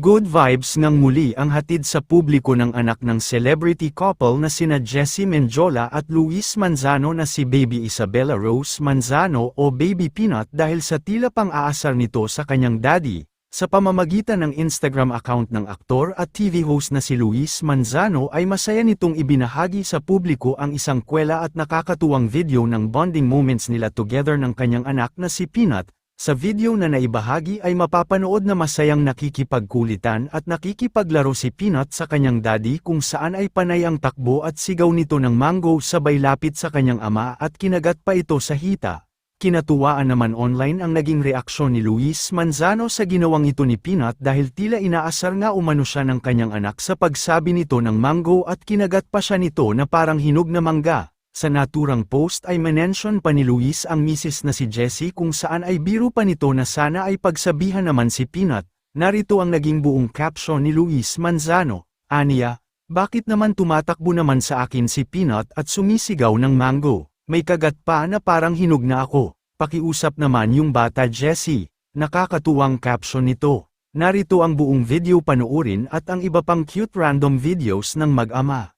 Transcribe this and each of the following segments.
Good vibes ngang muli ang hatid sa publiko ng anak ng celebrity couple na sina Jessie Menjola at Luis Manzano na si Baby Isabella Rose Manzano o Baby Peanut dahil sa tila pang-aasar nito sa kanyang daddy. Sa pamamagitan ng Instagram account ng aktor at TV host na si Luis Manzano ay masaya nitong ibinahagi sa publiko ang isang kwela at nakakatuwang video ng bonding moments nila together ng kanyang anak na si Peanut. Sa video na naibahagi ay mapapanood na masayang nakikipagkulitan at nakikipaglaro si Peanut sa kanyang daddy kung saan ay panay ang takbo at sigaw nito ng mango sabay lapit sa kanyang ama at kinagat pa ito sa hita. Kinatuwaan naman online ang naging reaksyon ni Luis Manzano sa ginawang ito ni Peanut dahil tila inaasar nga umano siya ng kanyang anak sa pagsabi nito ng mango at kinagat pa siya nito na parang hinog na mangga. Sa naturang post ay mention pa ni Luis ang misis na si Jessie kung saan ay biro pa nito na sana ay pagsabihan naman si Peanut. Narito ang naging buong caption ni Luis Manzano, aniya, bakit naman tumatakbo naman sa akin si Peanut at sumisigaw ng mango, may kagat pa na parang hinog na ako, pakiusap naman yung bata Jessie, nakakatuwang caption nito. Narito ang buong video panoorin at ang iba pang cute random videos ng mag-ama.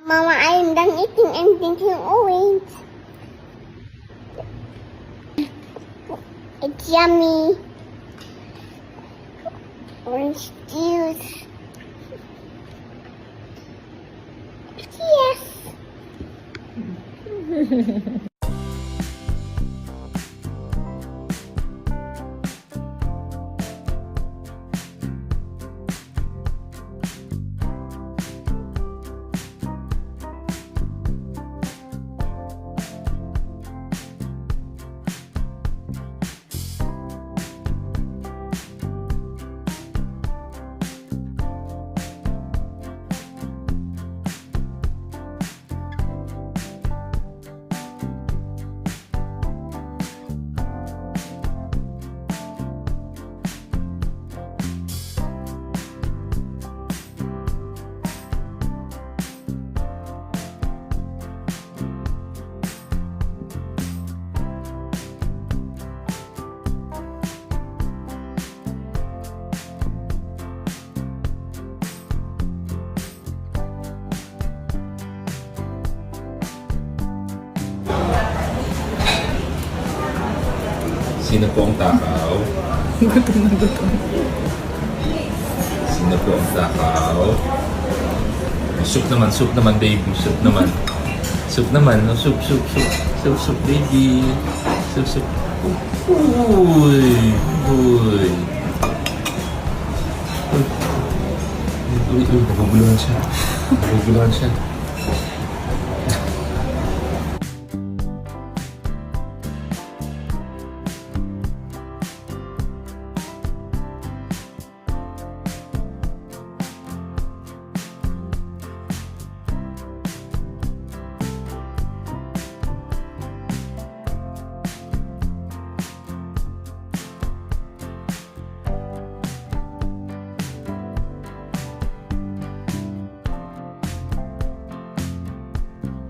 Mama, I'm done eating and drinking orange. It's yummy. Orange juice. Yes. Sino po ang takaw? Gutom na gutom. Sino po ang takaw? Soup naman baby, soup naman. Soup naman, no? Soup, baby. Soup. Uy. Uy, naguguluhan siya.